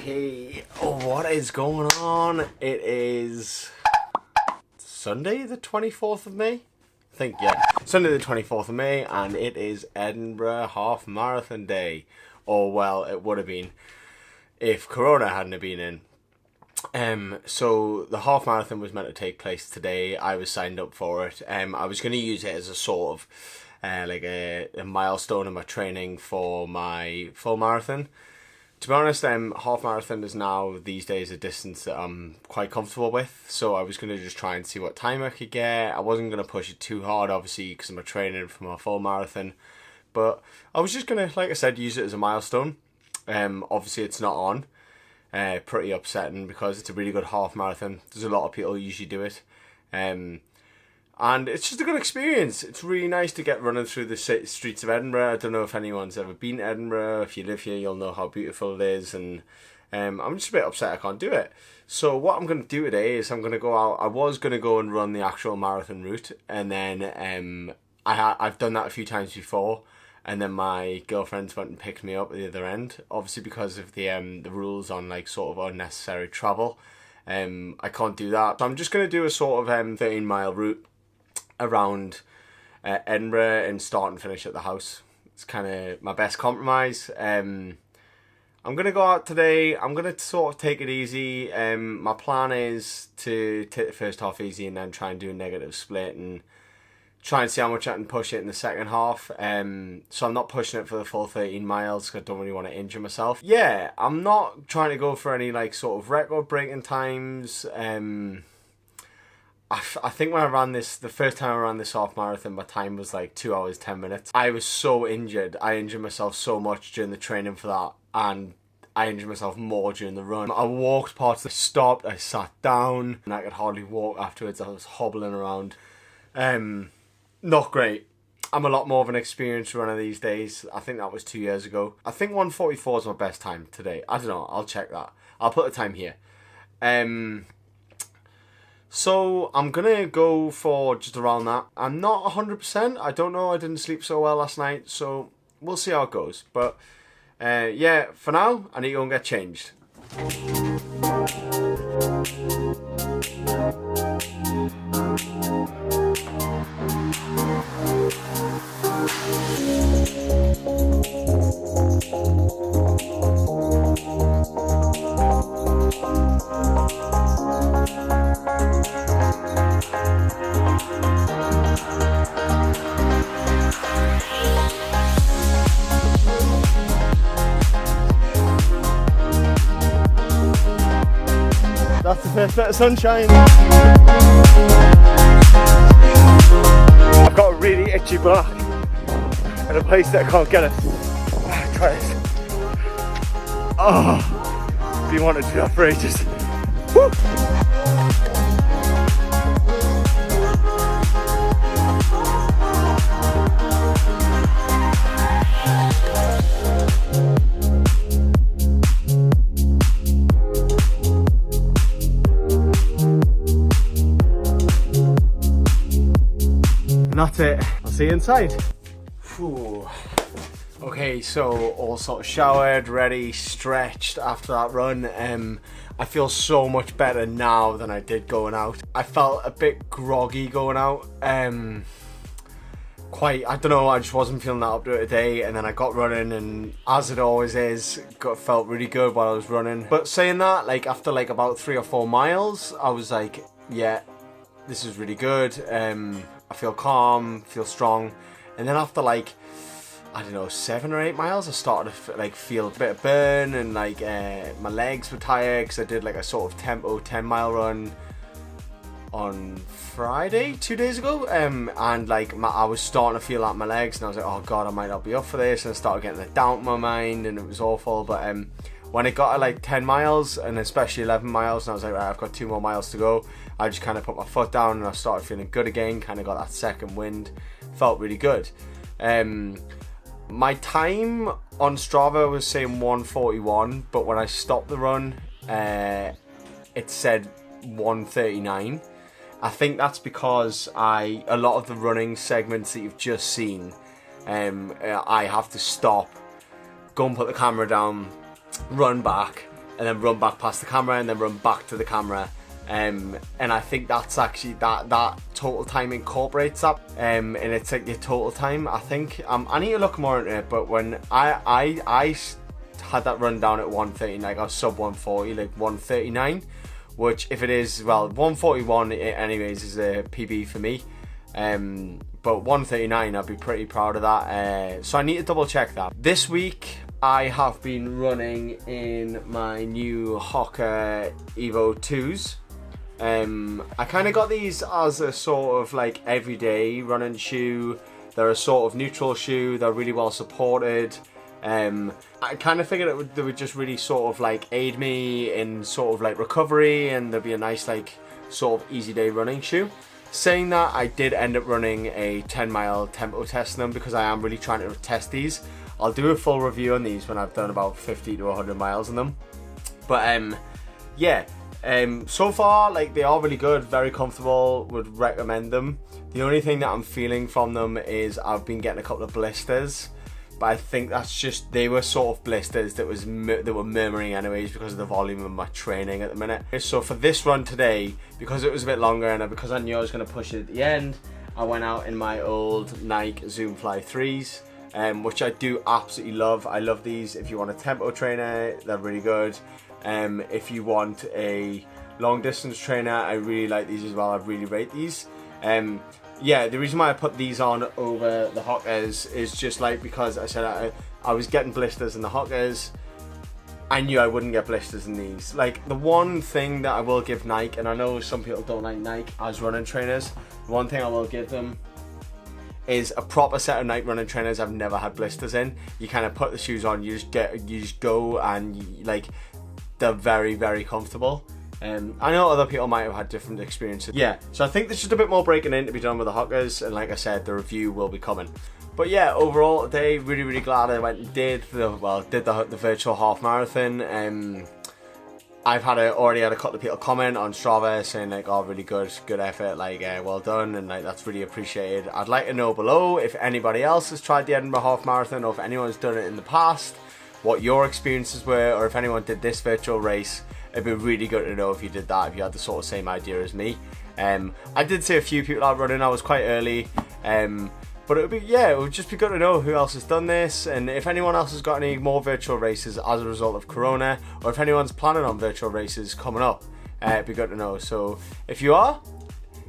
Okay, what is going on? It is Sunday the 24th of May? I think, yeah. Sunday the 24th of May, and it is Edinburgh Half Marathon Day. Or, well, it would have been if Corona hadn't have been in. So the half marathon was meant to take place today. I was signed up for it. I was going to use it as a sort of like a milestone in my training for my full marathon. To be honest, half marathon is now these days a distance that I'm quite comfortable with. So I was going to just try and see what time I could get. I wasn't going to push it too hard, obviously, because I'm training for my full marathon. But I was just going to, like I said, use it as a milestone. Obviously, it's not on. Pretty upsetting because it's a really good half marathon. There's a lot of people who usually do it. And it's just a good experience. It's really nice to get running through the streets of Edinburgh. I don't know if anyone's ever been to Edinburgh. If you live here, you'll know how beautiful it is. And I'm just a bit upset I can't do it. So what I'm going to do today is I'm going to go out. I was going to go and run the actual marathon route. And then I've done that a few times before. And then my girlfriend's went and picked me up at the other end. Obviously because of the rules on like sort of unnecessary travel. I can't do that. So I'm just going to do a sort of 13-mile route around Edinburgh and start and finish at the house. It's kind of my best compromise. I'm going to go out today. I'm going to sort of take it easy. My plan is to take the first half easy and then try and do a negative split and try and see how much I can push it in the second half. So I'm not pushing it for the full 13 miles because I don't really want to injure myself. Yeah, I'm not trying to go for any like sort of record breaking times. I think when I ran this, the first time I ran this half marathon, my time was like 2 hours, 10 minutes. I was so injured. I injured myself so much during the training for that. And I injured myself more during the run. I walked parts, I stopped, I sat down, and I could hardly walk afterwards. I was hobbling around. Not great. I'm a lot more of an experienced runner these days. I think that was 2 years ago. I think 1:44 is my best time today. I don't know. I'll check that. I'll put the time here. So I'm going to go for just around that. I'm not 100%. I don't know. I didn't sleep so well last night. So we'll see how it goes. But yeah, for now, I need to go and get changed. That's the first bit of sunshine. I've got a really itchy back in a place that I can't get it. Try it. Oh, been wanting to do that for ages. Woo! And that's it. I'll see you inside. Whew. Okay, so all sort of showered, ready, stretched after that run. I feel so much better now than I did going out. I felt a bit groggy going out. I don't know, I just wasn't feeling that up to it today, and then I got running, and as it always is, felt really good while I was running. But saying that, like after like about 3 or 4 miles, I was like, yeah, this is really good. I feel calm, feel strong. And then after like, I don't know, 7 or 8 miles, I started to like feel a bit of burn, and like my legs were tired because I did like a sort of tempo 10-mile run on Friday 2 days ago, and like I was starting to feel out my legs, and I was like, oh god, I might not be up for this, and I started getting a doubt in my mind, and it was awful. But when it got to like 10 miles and especially 11 miles, and I was like, right, I've got 2 more miles to go, I just kind of put my foot down and I started feeling good again, kind of got that second wind, felt really good. My time on Strava was saying 1:41, but when I stopped the run, it said 1:39. I think that's because a lot of the running segments that you've just seen, I have to stop, go and put the camera down, run back, and then run back past the camera, and then run back to the camera. And I think that's actually that total time incorporates that, and it's like your total time. I think I need to look more into it, but when I had that run down at 1:30, like I was sub 1:40, like 1:39, which if it is, well, 1:41 anyways is a PB for me. But 1:39, I'd be pretty proud of that. So I need to double check that. This week I have been running in my new Hoka Evo 2s. I kind of got these as a sort of like everyday running shoe. They're a sort of neutral shoe. They're really well supported. I kind of figured they would just really sort of like aid me in sort of like recovery, and there'd be a nice like sort of easy day running shoe. Saying that, I did end up running a 10-mile tempo test in them because I am really trying to test these. I'll do a full review on these when I've done about 50 to 100 miles in them. But yeah. So far, like, they are really good, very comfortable, would recommend them. The only thing that I'm feeling from them is I've been getting a couple of blisters, but I think that's just, they were sort of blisters that were murmuring anyways because of the volume of my training at the minute. So for this run today, because it was a bit longer and because I knew I was going to push it at the end, I went out in my old Nike Zoom Fly 3s, which I do absolutely love. I love these. If you want a tempo trainer, they're really good. If you want a long distance trainer, I really like these as well. I really rate these. Yeah, the reason why I put these on over the Hokas is just like because I said I was getting blisters in the Hokas. I knew I wouldn't get blisters in these. Like, the one thing that I will give Nike, and I know some people don't like Nike as running trainers, the one thing I will give them is a proper set of Nike running trainers I've never had blisters in. You kind of put the shoes on, you just go, and like, they're very, very comfortable. I know other people might have had different experiences. Yeah, so I think there's just a bit more breaking in to be done with the Hokas, and like I said, the review will be coming. But yeah, overall today, really, really glad I went and did the virtual half marathon. I've already had a couple of people comment on Strava saying like, oh, really good effort, like well done, and like that's really appreciated. I'd like to know below if anybody else has tried the Edinburgh Half Marathon, or if anyone's done it in the past, what your experiences were, or if anyone did this virtual race. It'd be really good to know if you did that, if you had the sort of same idea as me. I did see a few people out running. I was quite early, but it would just be good to know who else has done this, and if anyone else has got any more virtual races as a result of Corona, or if anyone's planning on virtual races coming up. It'd be good to know. So if you are,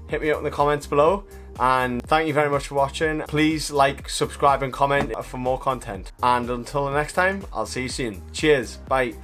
hit me up in the comments below. And thank you very much for watching. Please like, subscribe and comment for more content. And until the next time, I'll see you soon. Cheers. Bye.